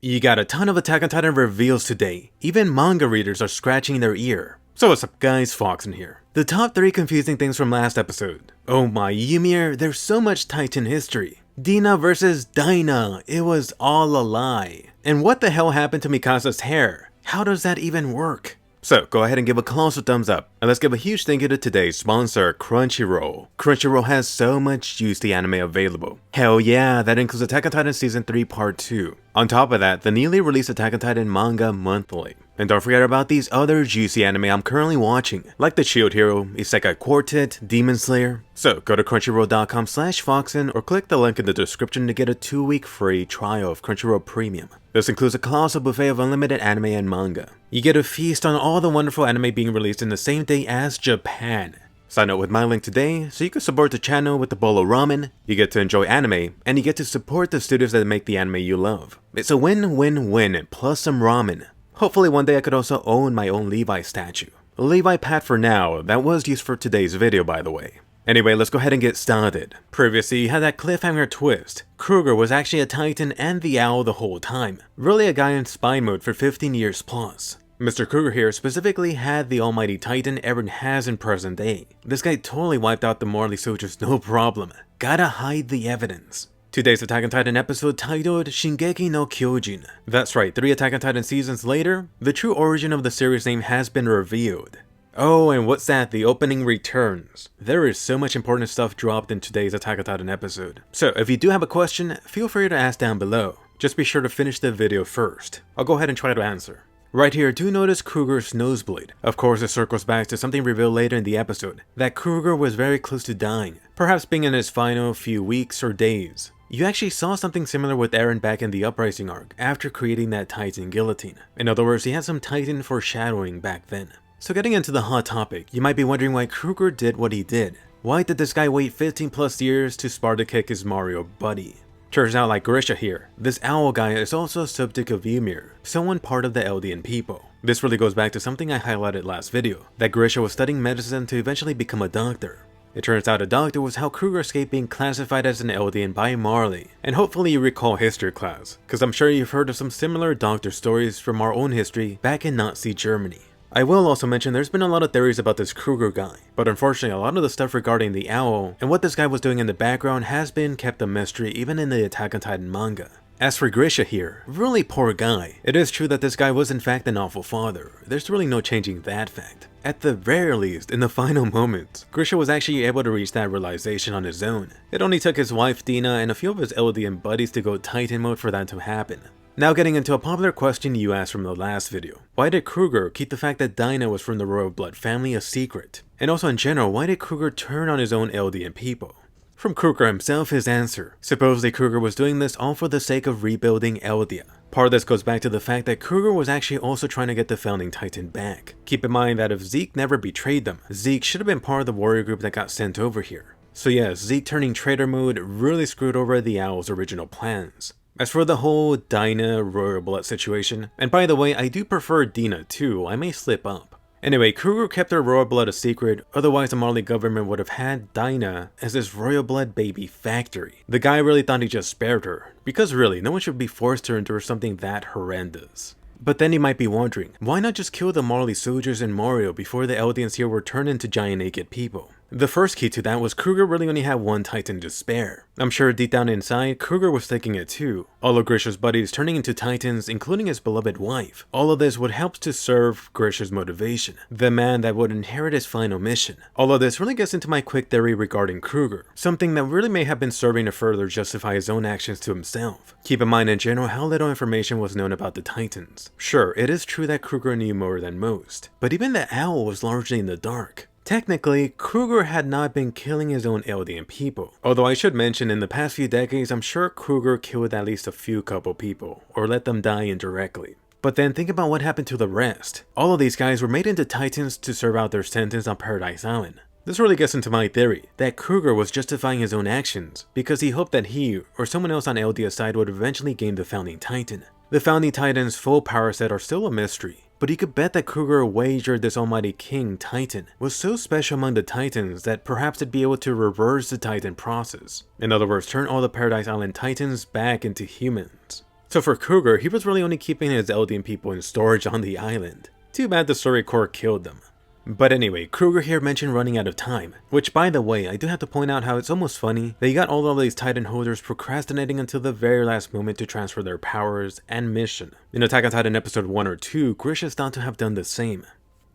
You got a ton of Attack on Titan reveals today. Even manga readers are scratching their ear. So what's up guys, Foxen here. The top 3 confusing things from last episode. Oh my Ymir, there's so much Titan history. Dina versus Dina, it was all a lie. And what the hell happened to Mikasa's hair? How does that even work? So go ahead and give a colossal thumbs up, and let's give a huge thank you to today's sponsor, Crunchyroll. Crunchyroll has so much juicy anime available. Hell yeah, that includes Attack on Titan Season 3 Part 2. On top of that, the newly released Attack on Titan manga monthly. And don't forget about these other juicy anime I'm currently watching, like The Shield Hero, Isekai Quartet, Demon Slayer. So go to crunchyroll.com/foxen or click the link in the description to get a 2-week free trial of Crunchyroll Premium. This includes a colossal buffet of unlimited anime and manga. You get a feast on all the wonderful anime being released in the same day as Japan. Sign up with my link today so you can support the channel with the bowl of ramen, you get to enjoy anime, and you get to support the studios that make the anime you love. It's a win-win-win plus some ramen. Hopefully one day I could also own my own Levi statue. Levi Pat for now, that was used for today's video by the way. Anyway, let's go ahead and get started. Previously, you had that cliffhanger twist. Kruger was actually a Titan and the Owl the whole time. Really a guy in spy mode for 15 years plus. Mr. Kruger here specifically had the almighty Titan Eren has in present day. This guy totally wiped out the Marley soldiers no problem. Gotta hide the evidence. Today's Attack on Titan episode titled Shingeki no Kyojin. That's right, 3 Attack on Titan seasons later, the true origin of the series name has been revealed. Oh, and what's that? The opening returns. There is so much important stuff dropped in today's Attack on Titan episode. So if you do have a question, feel free to ask down below. Just be sure to finish the video first. I'll go ahead and try to answer. Right here, do notice Kruger's nosebleed. Of course, it circles back to something revealed later in the episode, that Kruger was very close to dying, perhaps being in his final few weeks or days. You actually saw something similar with Eren back in the Uprising arc, after creating that Titan guillotine. In other words, he had some Titan foreshadowing back then. So getting into the hot topic, you might be wondering why Kruger did what he did. Why did this guy wait 15 plus years to Sparta kick his Mario buddy? Turns out, like Grisha here, this owl guy is also a subject of Ymir, someone part of the Eldian people. This really goes back to something I highlighted last video, that Grisha was studying medicine to eventually become a doctor. It turns out a doctor was how Kruger escaped being classified as an Eldian by Marley. And hopefully you recall history class, cause I'm sure you've heard of some similar doctor stories from our own history back in Nazi Germany. I will also mention there's been a lot of theories about this Kruger guy, but unfortunately a lot of the stuff regarding the owl and what this guy was doing in the background has been kept a mystery even in the Attack on Titan manga. As for Grisha here, really poor guy. It is true that this guy was in fact an awful father, there's really no changing that fact. At the very least, in the final moments, Grisha was actually able to reach that realization on his own. It only took his wife Dina and a few of his Eldian buddies to go Titan mode for that to happen. Now getting into a popular question you asked from the last video. Why did Kruger keep the fact that Dina was from the royal blood family a secret? And also in general, why did Kruger turn on his own Eldian people? From Kruger himself, his answer. Supposedly Kruger was doing this all for the sake of rebuilding Eldia. Part of this goes back to the fact that Kruger was actually also trying to get the founding Titan back. Keep in mind that if Zeke never betrayed them, Zeke should have been part of the warrior group that got sent over here. So yeah, Zeke turning traitor mode really screwed over the Owl's original plans. As for the whole Dina royal blood situation, and by the way, I do prefer Dina too, I may slip up. Anyway, Kruger kept her royal blood a secret, otherwise the Marley government would have had Dina as this royal blood baby factory. The guy really thought he just spared her, because really, no one should be forced to endure something that horrendous. But then you might be wondering, why not just kill the Marley soldiers in Mario before the Eldians here were turned into giant naked people? The first key to that was Kruger really only had one Titan to spare. I'm sure deep down inside, Kruger was thinking it too. All of Grisha's buddies turning into Titans, including his beloved wife. All of this would help to serve Grisha's motivation, the man that would inherit his final mission. All of this really gets into my quick theory regarding Kruger, something that really may have been serving to further justify his own actions to himself. Keep in mind in general how little information was known about the Titans. Sure, it is true that Kruger knew more than most, but even the owl was largely in the dark. Technically, Kruger had not been killing his own Eldian people. Although I should mention in the past few decades, I'm sure Kruger killed at least a few couple people, or let them die indirectly. But then think about what happened to the rest. All of these guys were made into Titans to serve out their sentence on Paradise Island. This really gets into my theory, that Kruger was justifying his own actions, because he hoped that he, or someone else on Eldia's side would eventually gain the founding Titan. The founding Titan's full power set are still a mystery, but you could bet that Kruger wagered this almighty king Titan was so special among the Titans that perhaps it'd be able to reverse the Titan process. In other words, turn all the Paradise Island Titans back into humans. So for Kruger, he was really only keeping his Eldian people in storage on the island. Too bad the story core killed them. But anyway, Kruger here mentioned running out of time, which by the way, I do have to point out how it's almost funny that you got all of these Titan holders procrastinating until the very last moment to transfer their powers and mission. In Attack on Titan episode 1 or 2, Grisha is thought to have done the same.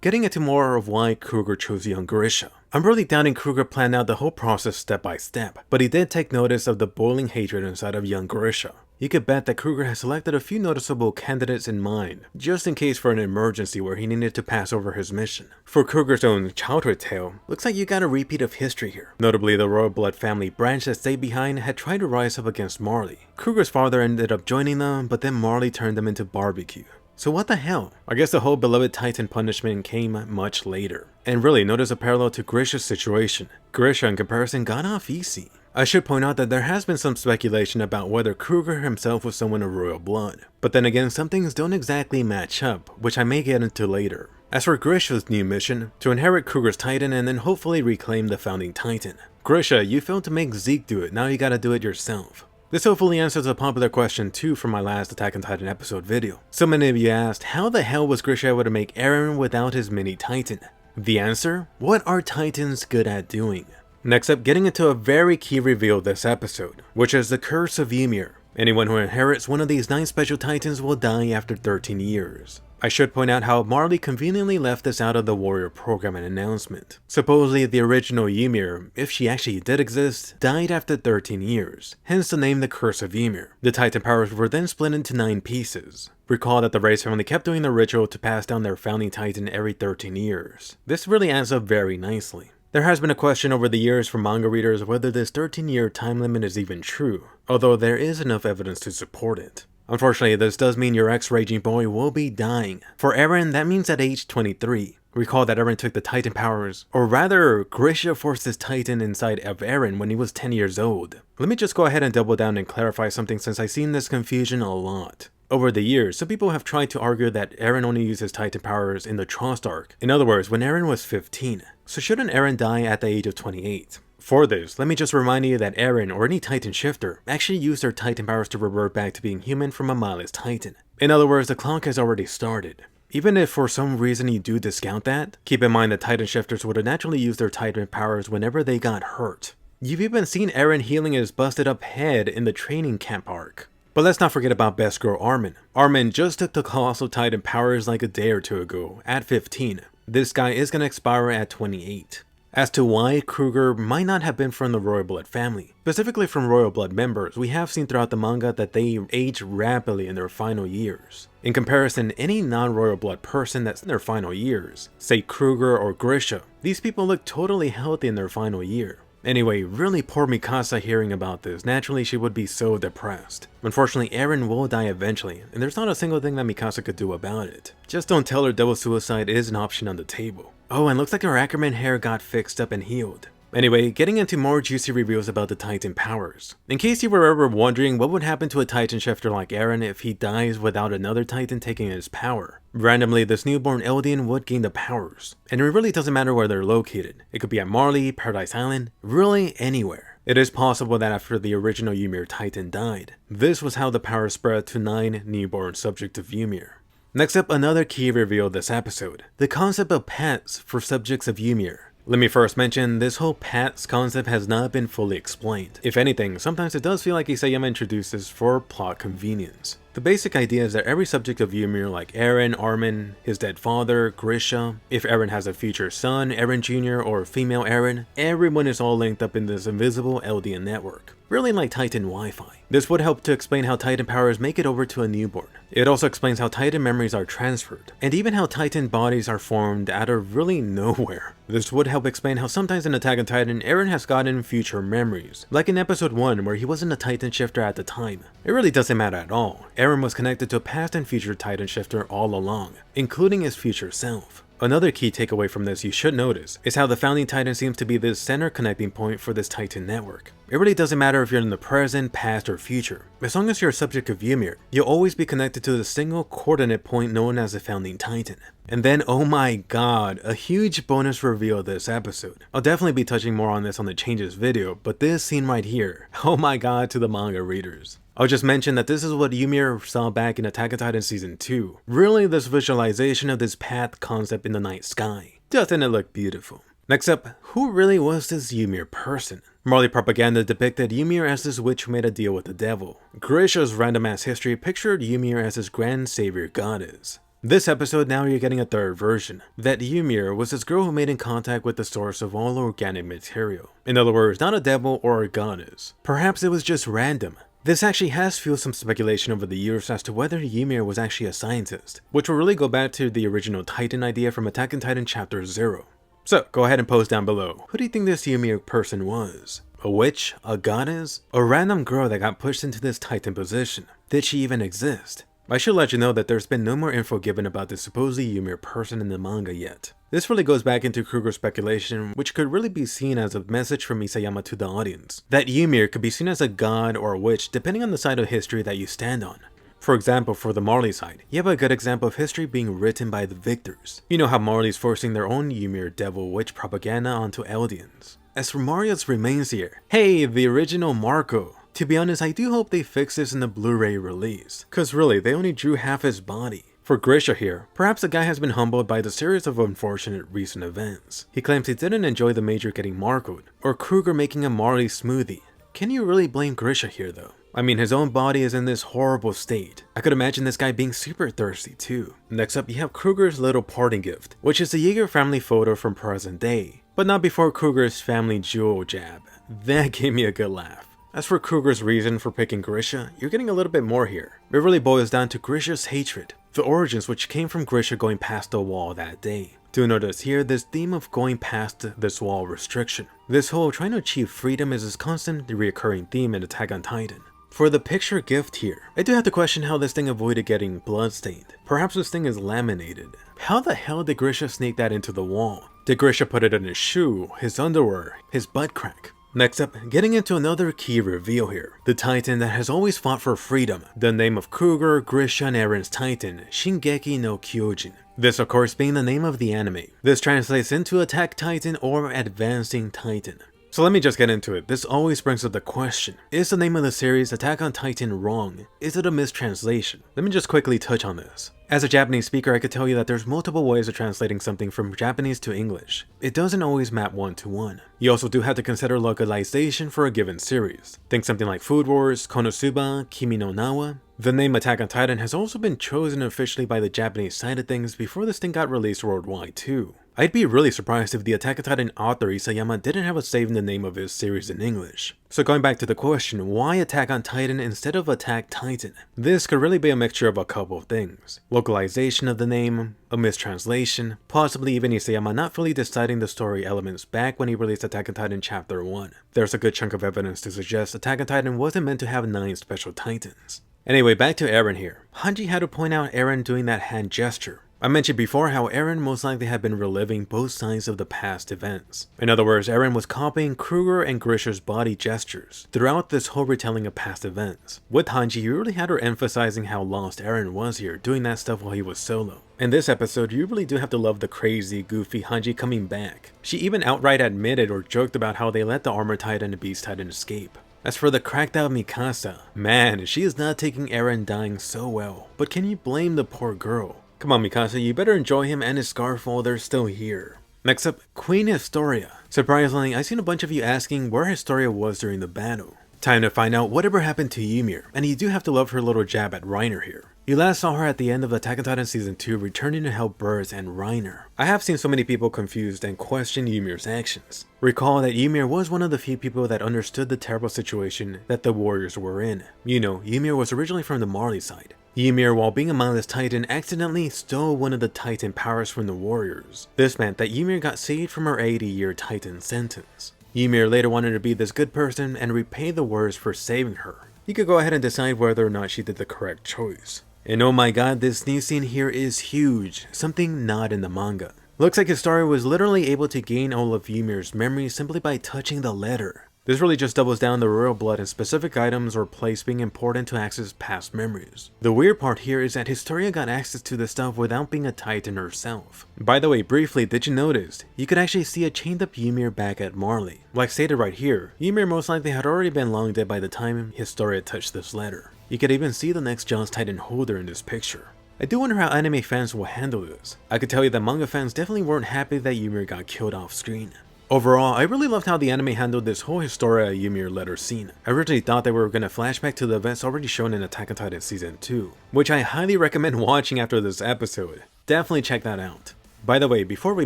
Getting into more of why Kruger chose young Grisha. I'm really doubting Kruger planned out the whole process step by step, but he did take notice of the boiling hatred inside of young Grisha. You could bet that Kruger has selected a few noticeable candidates in mind, just in case for an emergency where he needed to pass over his mission. For Kruger's own childhood tale, looks like you got a repeat of history here. Notably, the royal blood family branch that stayed behind had tried to rise up against Marley. Kruger's father ended up joining them, but then Marley turned them into barbecue. So what the hell? I guess the whole beloved Titan punishment came much later. And really, notice a parallel to Grisha's situation. Grisha in comparison got off easy. I should point out that there has been some speculation about whether Kruger himself was someone of royal blood. But then again, some things don't exactly match up, which I may get into later. As for Grisha's new mission, to inherit Kruger's Titan and then hopefully reclaim the founding Titan. Grisha, you failed to make Zeke do it, now you gotta do it yourself. This hopefully answers a popular question too from my last Attack on Titan episode video. So many of you asked, how the hell was Grisha able to make Eren without his mini Titan? The answer? What are Titans good at doing? Next up, getting into a very key reveal this episode, which is the Curse of Ymir. Anyone who inherits one of these 9 special titans will die after 13 years. I should point out how Marley conveniently left this out of the warrior program and announcement. Supposedly the original Ymir, if she actually did exist, died after 13 years, hence the name the Curse of Ymir. The titan powers were then split into 9 pieces. Recall that the Race family kept doing the ritual to pass down their founding titan every 13 years. This really adds up very nicely. There has been a question over the years from manga readers whether this 13-year time limit is even true, although there is enough evidence to support it. Unfortunately, this does mean your ex-raging boy will be dying. For Eren, that means at age 23. Recall that Eren took the Titan powers, or rather, Grisha forced his Titan inside of Eren when he was 10 years old. Let me just go ahead and double down and clarify something since I've seen this confusion a lot. Over the years, some people have tried to argue that Eren only used his Titan powers in the Trost arc. In other words, when Eren was 15. So shouldn't Eren die at the age of 28? For this, let me just remind you that Eren, or any Titan shifter, actually used their Titan powers to revert back to being human from a mindless Titan. In other words, the clock has already started. Even if for some reason you do discount that, keep in mind that Titan shifters would have naturally used their Titan powers whenever they got hurt. You've even seen Eren healing his busted up head in the training camp arc. But let's not forget about best girl Armin. Armin just took the Colossal Titan powers like a day or two ago, at 15. This guy is gonna expire at 28. As to why Kruger might not have been from the royal blood family, specifically from royal blood members, we have seen throughout the manga that they age rapidly in their final years. In comparison, any non-royal blood person that's in their final years, say Kruger or Grisha, these people look totally healthy in their final year. Anyway, really poor Mikasa hearing about this. Naturally, she would be so depressed. Unfortunately, Eren will die eventually, and there's not a single thing that Mikasa could do about it. Just don't tell her double suicide is an option on the table. Oh, and looks like her Ackerman hair got fixed up and healed. Anyway, getting into more juicy reveals about the Titan powers. In case you were ever wondering what would happen to a Titan shifter like Eren if he dies without another Titan taking his power. Randomly, this newborn Eldian would gain the powers. And it really doesn't matter where they're located. It could be at Marley, Paradise Island, really anywhere. It is possible that after the original Ymir Titan died, this was how the power spread to 9 newborn subjects of Ymir. Next up, another key reveal this episode. The concept of pets for subjects of Ymir. Let me first mention, this whole pets concept has not been fully explained. If anything, sometimes it does feel like Isayama introduced this for plot convenience. The basic idea is that every subject of Ymir, like Eren, Armin, his dead father, Grisha, if Eren has a future son, Eren Jr., or female Eren, everyone is all linked up in this invisible Eldian network. Really like Titan Wi-Fi. This would help to explain how Titan powers make it over to a newborn. It also explains how Titan memories are transferred, and even how Titan bodies are formed out of really nowhere. This would help explain how sometimes in Attack on Titan, Eren has gotten future memories, like in episode 1 where he wasn't a Titan shifter at the time. It really doesn't matter at all. Eren was connected to a past and future Titan shifter all along, including his future self. Another key takeaway from this you should notice is how the founding Titan seems to be the center connecting point for this Titan network. It really doesn't matter if you're in the present, past, or future. As long as you're a subject of Ymir, you'll always be connected to the single coordinate point known as the founding Titan. And then, oh my god, a huge bonus reveal this episode. I'll definitely be touching more on this on the changes video, but this scene right here, oh my god to the manga readers. I'll just mention that this is what Ymir saw back in Attack on Titan Season 2. Really, this visualization of this path concept in the night sky. Doesn't it look beautiful? Next up, who really was this Ymir person? Marley propaganda depicted Ymir as this witch who made a deal with the devil. Grisha's random-ass history pictured Ymir as his grand savior goddess. This episode, now you're getting a third version, that Ymir was this girl who made in contact with the source of all organic material. In other words, not a devil or a goddess. Perhaps it was just random. This actually has fueled some speculation over the years as to whether Ymir was actually a scientist, which will really go back to the original Titan idea from Attack on Titan Chapter 0. So, go ahead and post down below, who do you think this Ymir person was? A witch? A goddess? A random girl that got pushed into this Titan position? Did she even exist? I should let you know that there's been no more info given about this supposed Ymir person in the manga yet. This really goes back into Kruger's speculation, which could really be seen as a message from Isayama to the audience, that Ymir could be seen as a god or a witch depending on the side of history that you stand on. For example, for the Marley side, you have a good example of history being written by the victors. You know how Marley's forcing their own Ymir devil witch propaganda onto Eldians. As for Mario's remains here, hey, the original Marco. To be honest, I do hope they fix this in the Blu-ray release, cause really, they only drew half his body. For Grisha here, perhaps the guy has been humbled by the series of unfortunate recent events. He claims he didn't enjoy the Major getting Marcoed, or Kruger making a Marley smoothie. Can you really blame Grisha here though? I mean, his own body is in this horrible state. I could imagine this guy being super thirsty too. Next up, you have Kruger's little parting gift, which is the Yeager family photo from present day, but not before Kruger's family jewel jab. That gave me a good laugh. As for Kruger's reason for picking Grisha, you're getting a little bit more here. It really boils down to Grisha's hatred, the origins which came from Grisha going past the wall that day. Do notice here this theme of going past this wall restriction. This whole trying to achieve freedom is this constant reoccurring theme in Attack on Titan. For the picture gift here, I do have to question how this thing avoided getting bloodstained. Perhaps this thing is laminated. How the hell did Grisha sneak that into the wall? Did Grisha put it in his shoe, his underwear, his butt crack? Next up, getting into another key reveal here. The Titan that has always fought for freedom. The name of Kruger, Grisha, and Eren's Titan, Shingeki no Kyojin. This of course being the name of the anime. This translates into Attack Titan or Advancing Titan. So let me just get into it. This always brings up the question, is the name of the series Attack on Titan wrong? Is it a mistranslation? Let me just quickly touch on this. As a Japanese speaker, I could tell you that there's multiple ways of translating something from Japanese to English. It doesn't always map one-to-one. You also do have to consider localization for a given series. Think something like Food Wars, Konosuba, Kimi no Nawa. The name Attack on Titan has also been chosen officially by the Japanese side of things before this thing got released worldwide too. I'd be really surprised if the Attack on Titan author Isayama didn't have a say in the name of his series in English. So going back to the question, why Attack on Titan instead of Attack Titan? This could really be a mixture of a couple of things. Localization of the name, a mistranslation, possibly even Isayama not fully deciding the story elements back when he released Attack on Titan Chapter 1. There's a good chunk of evidence to suggest Attack on Titan wasn't meant to have 9 special titans. Anyway, back to Eren here. Hanji had to point out Eren doing that hand gesture. I mentioned before how Eren most likely had been reliving both sides of the past events. In other words, Eren was copying Kruger and Grisha's body gestures throughout this whole retelling of past events. With Hanji, you really had her emphasizing how lost Eren was here, doing that stuff while he was solo. In this episode, you really do have to love the crazy, goofy Hanji coming back. She even outright admitted or joked about how they let the Armor Titan and Beast Titan escape. As for the cracked out Mikasa, man, she is not taking Eren dying so well. But can you blame the poor girl? Come on Mikasa, you better enjoy him and his scarf while they're still here. Next up, Queen Historia. Surprisingly, I've seen a bunch of you asking where Historia was during the battle. Time to find out whatever happened to Ymir, and you do have to love her little jab at Reiner here. You last saw her at the end of Attack on Titan Season 2 returning to help Burst and Reiner. I have seen so many people confused and question Ymir's actions. Recall that Ymir was one of the few people that understood the terrible situation that the warriors were in. You know, Ymir was originally from the Marley side. Ymir, while being a mindless titan, accidentally stole one of the titan powers from the warriors. This meant that Ymir got saved from her 80-year titan sentence. Ymir later wanted to be this good person and repay the warriors for saving her. You could go ahead and decide whether or not she did the correct choice. And oh my god, this new scene here is huge, something not in the manga. Looks like Historia was literally able to gain all of Ymir's memories simply by touching the letter. This really just doubles down the royal blood in specific items or place being important to access past memories. The weird part here is that Historia got access to this stuff without being a Titan herself. By the way, briefly, did you notice? You could actually see a chained up Ymir back at Marley. Like stated right here, Ymir most likely had already been long dead by the time Historia touched this letter. You could even see the next John's Titan holder in this picture. I do wonder how anime fans will handle this. I could tell you that manga fans definitely weren't happy that Ymir got killed off screen. Overall, I really loved how the anime handled this whole Historia Ymir letter scene. I originally thought they were going to flashback to the events already shown in Attack on Titan Season 2, which I highly recommend watching after this episode. Definitely check that out. By the way, before we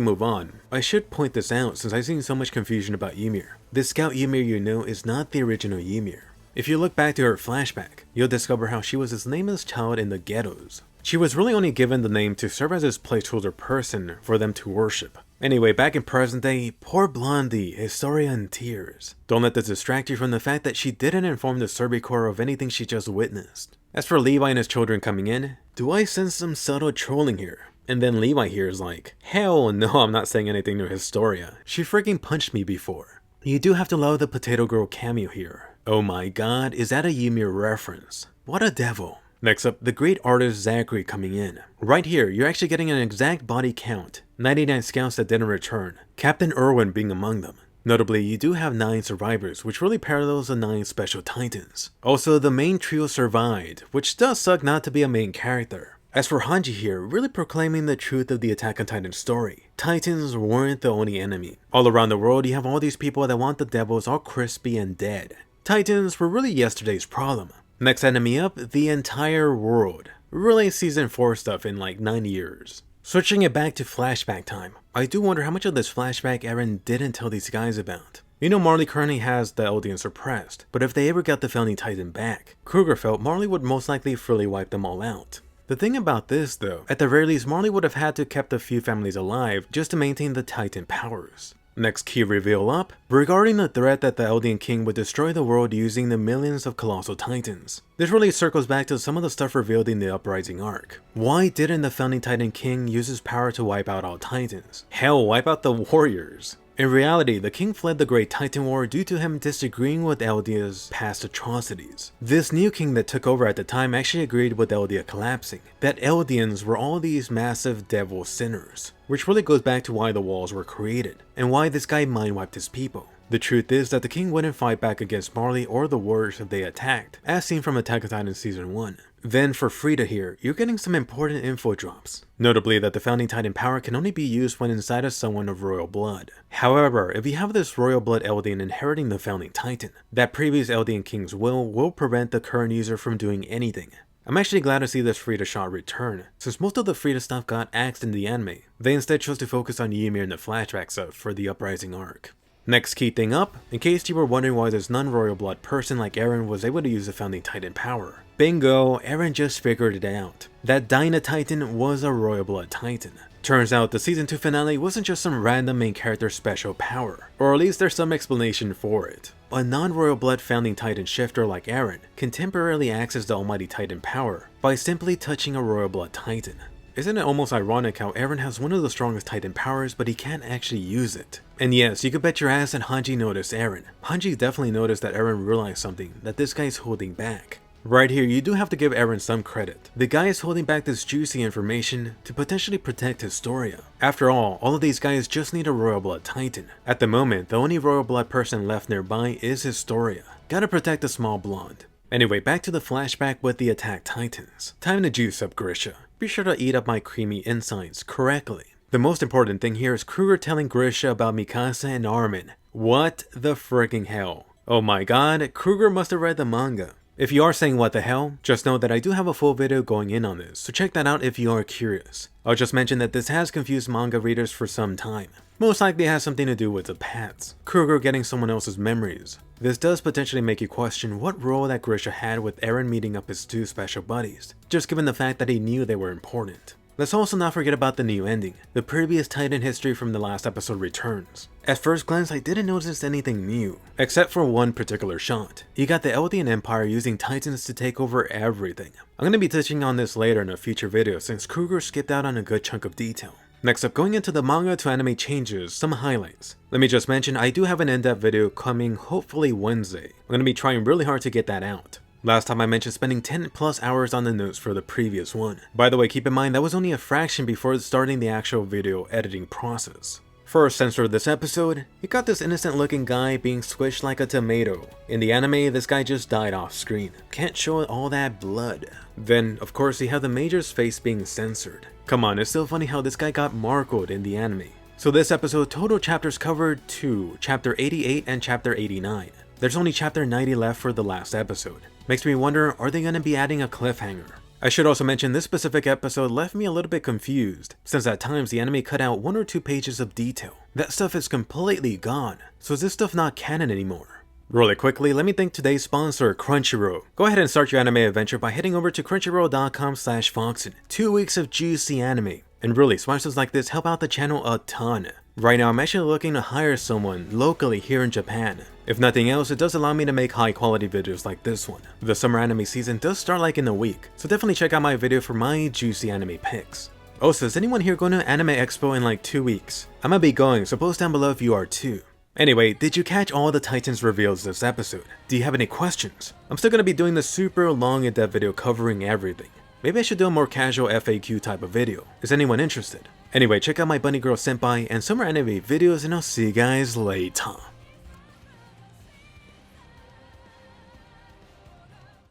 move on, I should point this out since I've seen so much confusion about Ymir. This Scout Ymir you know is not the original Ymir. If you look back to her flashback, you'll discover how she was this nameless child in the ghettos. She was really only given the name to serve as this placeholder person for them to worship. Anyway, back in present day, poor Blondie, Historia in tears. Don't let this distract you from the fact that she didn't inform the Serbi Corps of anything she just witnessed. As for Levi and his children coming in, do I sense some subtle trolling here? And then Levi here is like, hell no, I'm not saying anything to Historia. She freaking punched me before. You do have to love the Potato Girl cameo here. Oh my god, is that a Ymir reference? What a devil. Next up, the great artist Zachary coming in. Right here, you're actually getting an exact body count. 99 scouts that didn't return, Captain Irwin being among them. Notably, you do have 9 survivors, which really parallels the 9 special titans. Also, the main trio survived, which does suck not to be a main character. As for Hanji here, really proclaiming the truth of the Attack on Titan story. Titans weren't the only enemy. All around the world, you have all these people that want the devils all crispy and dead. Titans were really yesterday's problem. Next enemy up, the entire world. Really season 4 stuff in like 9 years. Switching it back to flashback time, I do wonder how much of this flashback Eren didn't tell these guys about. You know Marley currently has the Eldian suppressed, but if they ever got the Founding Titan back, Kruger felt Marley would most likely fully wipe them all out. The thing about this though, at the very least Marley would have had to kept a few families alive just to maintain the Titan powers. Next key reveal up, regarding the threat that the Eldian King would destroy the world using the millions of colossal titans. This really circles back to some of the stuff revealed in the Uprising arc. Why didn't the Founding Titan King use his power to wipe out all titans? Hell, wipe out the warriors. In reality, the king fled the Great Titan War due to him disagreeing with Eldia's past atrocities. This new king that took over at the time actually agreed with Eldia collapsing, that Eldians were all these massive devil sinners, which really goes back to why the walls were created, and why this guy mind-wiped his people. The truth is that the king wouldn't fight back against Marley or the warriors if they attacked, as seen from Attack on Titan Season 1. Then for Frida here, you're getting some important info drops. Notably that the Founding Titan power can only be used when inside of someone of royal blood. However, if you have this royal blood Eldian inheriting the Founding Titan, that previous Eldian king's will prevent the current user from doing anything. I'm actually glad to see this Frida shot return, since most of the Frida stuff got axed in the anime. They instead chose to focus on Ymir in the flashback stuff for the Uprising arc. Next key thing up, in case you were wondering why this non-royal blood person like Eren was able to use the Founding Titan power. Bingo, Eren just figured it out. That Dina Titan was a royal blood titan. Turns out the season 2 finale wasn't just some random main character special power, or at least there's some explanation for it. A non-royal blood Founding Titan shifter like Eren can temporarily access the almighty Titan power by simply touching a royal blood titan. Isn't it almost ironic how Eren has one of the strongest Titan powers but he can't actually use it? And yes, you could bet your ass that Hanji noticed Eren. Hanji definitely noticed that Eren realized something that this guy's holding back. Right here, you do have to give Eren some credit. The guy is holding back this juicy information to potentially protect Historia. After all of these guys just need a royal blood titan. At the moment, the only royal blood person left nearby is Historia. Gotta protect the small blonde. Anyway, back to the flashback with the Attack Titans. Time to juice up Grisha. Be sure to eat up my creamy insides correctly. The most important thing here is Kruger telling Grisha about Mikasa and Armin. What the freaking hell? Oh my god, Kruger must have read the manga. If you are saying what the hell, just know that I do have a full video going in on this, so check that out if you are curious. I'll just mention that this has confused manga readers for some time. Most likely has something to do with the past. Kruger getting someone else's memories. This does potentially make you question what role that Grisha had with Eren meeting up his 2 special buddies, just given the fact that he knew they were important. Let's also not forget about the new ending. The previous Titan history from the last episode returns. At first glance, I didn't notice anything new, except for one particular shot. You got the Eldian Empire using Titans to take over everything. I'm going to be touching on this later in a future video since Kruger skipped out on a good chunk of detail. Next up, going into the manga to anime changes, some highlights. Let me just mention, I do have an in-depth video coming hopefully Wednesday. I'm going to be trying really hard to get that out. Last time I mentioned spending 10 plus hours on the notes for the previous one. By the way, keep in mind that was only a fraction before starting the actual video editing process. First censor of this episode, you got this innocent looking guy being squished like a tomato. In the anime, this guy just died off screen. Can't show all that blood. Then, of course, you have the Major's face being censored. Come on, it's still funny how this guy got markled in the anime. So this episode, total chapters covered 2, chapter 88 and chapter 89. There's only chapter 90 left for the last episode. Makes me wonder, are they gonna be adding a cliffhanger? I should also mention this specific episode left me a little bit confused, since at times the anime cut out 1 or 2 pages of detail. That stuff is completely gone, so is this stuff not canon anymore? Really quickly, let me thank today's sponsor, Crunchyroll. Go ahead and start your anime adventure by heading over to crunchyroll.com/Foxen. 2 weeks of juicy anime. And really, sponsors like this help out the channel a ton. Right now, I'm actually looking to hire someone locally here in Japan. If nothing else, it does allow me to make high quality videos like this one. The summer anime season does start like in a week, so definitely check out my video for my juicy anime picks. Also, is anyone here going to Anime Expo in like 2 weeks? I'm gonna be going, so post down below if you are too. Anyway, did you catch all the Titans reveals this episode? Do you have any questions? I'm still gonna be doing the super long in-depth video covering everything. Maybe I should do a more casual FAQ type of video. Is anyone interested? Anyway, check out my Bunny Girl Senpai and summer anime videos, and I'll see you guys later.